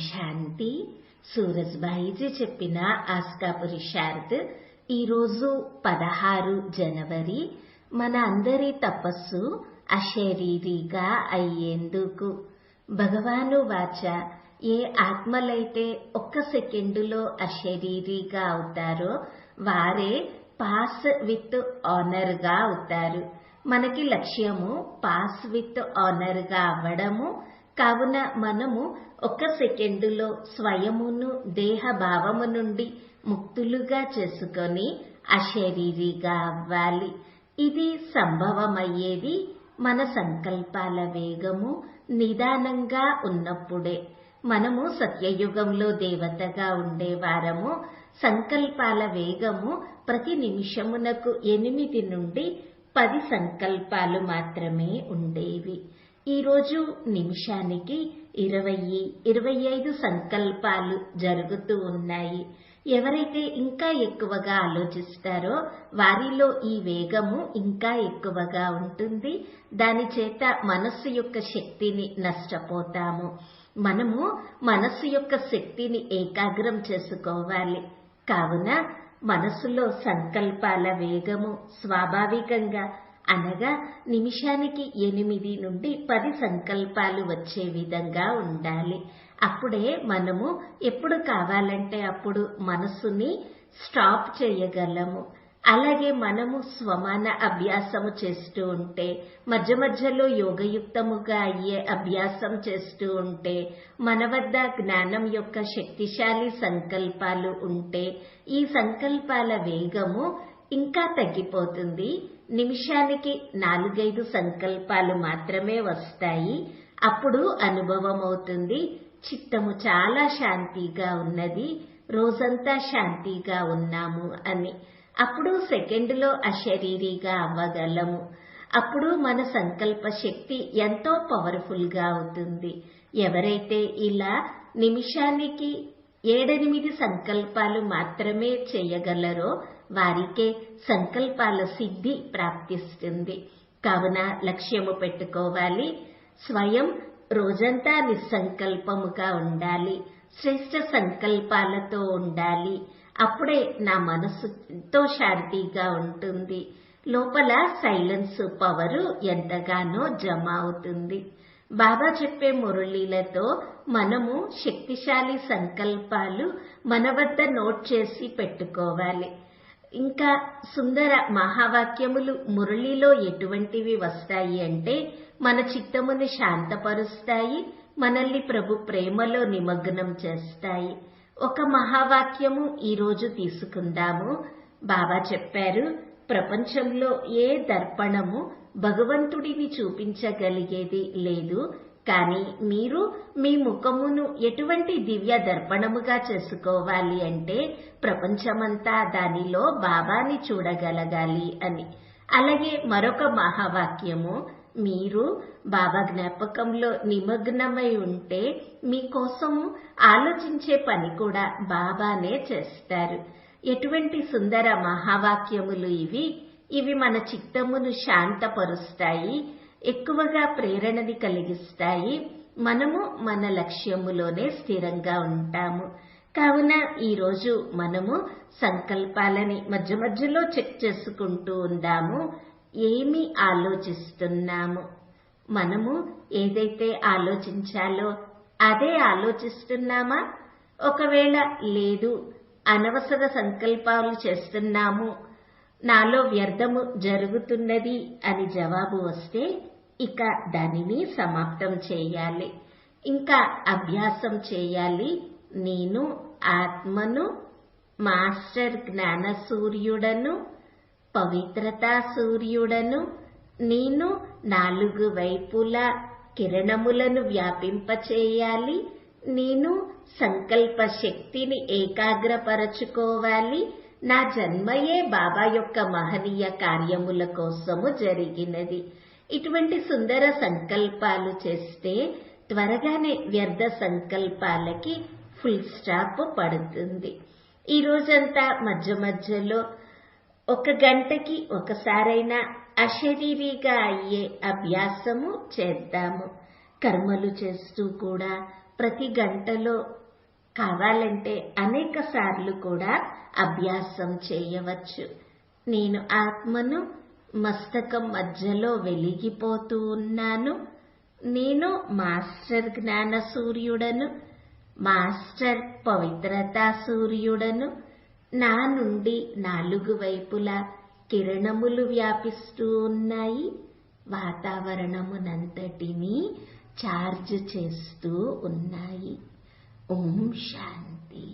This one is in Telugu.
శాంతి. సూరజ్భాయిజీ చెప్పిన ఆస్కా పురుషార్థ్. ఈరోజు 16 జనవరి. మన అందరి తపస్సు అశరీరిగా అయ్యేందుకు. భగవాను వాచ, ఏ ఆత్మలైతే ఒక్క సెకండులో అశరీరిగా అవుతారో వారే పాస్ విత్ ఆనర్ గా అవుతారు. మనకి లక్ష్యము పాస్ విత్ ఆనర్ గా అవ్వడము. కావున మనము ఒక్క సెకండులో స్వయమును దేహ భావము నుండి ముక్తులుగా చేసుకొని అశరీరిగా అవ్వాలి. ఇది సంభవమయ్యేది మన సంకల్పాల వేగము నిదానంగా ఉన్నప్పుడే. మనము సత్యయుగంలో దేవతగా ఉండేవారము. సంకల్పాల వేగము ప్రతి నిమిషమునకు 8 నుండి 10 సంకల్పాలు మాత్రమే ఉండేవి. ఈరోజు నిమిషానికి 20-25 సంకల్పాలు జరుగుతూ ఉన్నాయి. ఎవరైతే ఇంకా ఎక్కువగా ఆలోచిస్తారో వారిలో ఈ వేగము ఇంకా ఎక్కువగా ఉంటుంది. దాని చేత మనస్సు యొక్క శక్తిని నష్టపోతాము. మనము మనస్సు యొక్క శక్తిని ఏకాగ్రం చేసుకోవాలి. కావున మనస్సులో సంకల్పాల వేగము స్వాభావికంగా అనగా నిమిషానికి 8 నుండి 10 సంకల్పాలు వచ్చే విధంగా ఉండాలి. అప్పుడే మనము ఎప్పుడు కావాలంటే అప్పుడు మనస్సుని స్టాప్ చేయగలము. అలాగే మనము స్వమాన అభ్యాసము చేస్తూ ఉంటే, మధ్య మధ్యలో యోగయుక్తముగా అయ్యే అభ్యాసం చేస్తూ ఉంటే, మన వద్ద జ్ఞానం యొక్క శక్తిశాలి సంకల్పాలు ఉంటే ఈ సంకల్పాల వేగము ఇంకా తగ్గిపోతుంది. నిమిషానికి 4-5 సంకల్పాలు మాత్రమే వస్తాయి. అప్పుడు అనుభవం అవుతుంది, చిత్తము చాలా శాంతిగా ఉన్నది, రోజంతా శాంతిగా ఉన్నాము అని. అప్పుడు సెకండులో అశరీరిగా అవ్వగలము. అప్పుడు మన సంకల్ప శక్తి ఎంతో పవర్ఫుల్ గా అవుతుంది. ఎవరైతే ఇలా నిమిషానికి 7-8 సంకల్పాలు మాత్రమే చేయగలరో వారికే సంకల్పాల సిద్ధి ప్రాప్తిస్తుంది. కావున లక్ష్యము పెట్టుకోవాలి. స్వయం రోజంతా నిస్సంకల్పముగా ఉండాలి. శ్రేష్ట సంకల్పాలతో ఉండాలి. అప్పుడే నా మనస్సు ఎంతో శాంతిగా ఉంటుంది. లోపల సైలెన్స్ పవరు ఎంతగానో జమ అవుతుంది. బాబా చెప్పే మురళీలతో మనము శక్తిశాలి సంకల్పాలు మన వద్ద నోట్ చేసి పెట్టుకోవాలి. ఇంకా సుందర మహావాక్యములు మురళిలో ఎటువంటివి వస్తాయి అంటే మన చిత్తముని శాంతపరుస్తాయి, మనల్ని ప్రభు ప్రేమలో నిమగ్నం చేస్తాయి. ఒక మహావాక్యము ఈరోజు తీసుకుందాము. బాబా చెప్పారు, ప్రపంచంలో ఏ దర్పణము భగవంతుడిని చూపించగలిగేది లేదు. కానీ మీరు మీ ముఖమును ఎటువంటి దివ్య దర్పణముగా చేసుకోవాలి అంటే ప్రపంచమంతా దానిలో బాబాని చూడగలగాలి అని. అలాగే మరొక మహావాక్యము, మీరు బాబా జ్ఞాపకంలో నిమగ్నమై ఉంటే మీకోసము ఆలోచించే పని కూడా బాబానే చేస్తారు. ఎటువంటి సుందర మహావాక్యములు ఇవి! ఇవి మన చిత్తమును శాంతపరుస్తాయి, ఎక్కువగా ప్రేరణని కలిగిస్తాయి. మనము మన లక్ష్యములోనే స్థిరంగా ఉంటాము. కావున ఈరోజు మనము సంకల్పాలని మధ్య మధ్యలో చెక్ చేసుకుంటూ ఉందాము. ఏమి ఆలోచిస్తున్నాము? మనము ఏదైతే ఆలోచించాలో అదే ఆలోచిస్తున్నామా? ఒకవేళ లేదు, అనవసర సంకల్పాలు చేస్తున్నాము, నాలో వ్యర్థము జరుగుతున్నది అని జవాబు వస్తే ఇక దానిని సమాప్తం చేయాలి. ఇంకా అభ్యాసం చేయాలి. నేను ఆత్మను, మాస్టర్ జ్ఞాన సూర్యుడను, పవిత్రతా సూర్యుడను. నేను 4 వైపులా కిరణములను వ్యాపింపచేయాలి. నేను సంకల్ప శక్తిని ఏకాగ్రపరచుకోవాలి. నా జన్మయే బాబా యొక్క మహనీయ కార్యముల కోసము జరిగినది. ఇటువంటి సుందర సంకల్పాలు చేస్తే త్వరగానే వ్యర్థ సంకల్పాలకి ఫుల్ స్టాప్ పడుతుంది. ఈ రోజంతా మధ్య మధ్యలో 1 గంటకి ఒకసారైనా అశరీరిగా అయ్యే అభ్యాసము చేద్దాము. కర్మలు చేస్తూ కూడా ప్రతి గంటలో కావాలంటే అనేక సార్లు కూడా అభ్యాసం చేయవచ్చు. నేను ఆత్మను, మస్తకం మధ్యలో వెలిగిపోతూ ఉన్నాను. నేను మాస్టర్ జ్ఞాన సూర్యుడను, మాస్టర్ పవిత్రతా సూర్యుడను. నా నుండి 4 వైపులా కిరణములు వ్యాపిస్తూ ఉన్నాయి. వాతావరణమునంతటినీ చార్జ్ చేస్తూ ఉన్నాయి. ఓం శాంతి.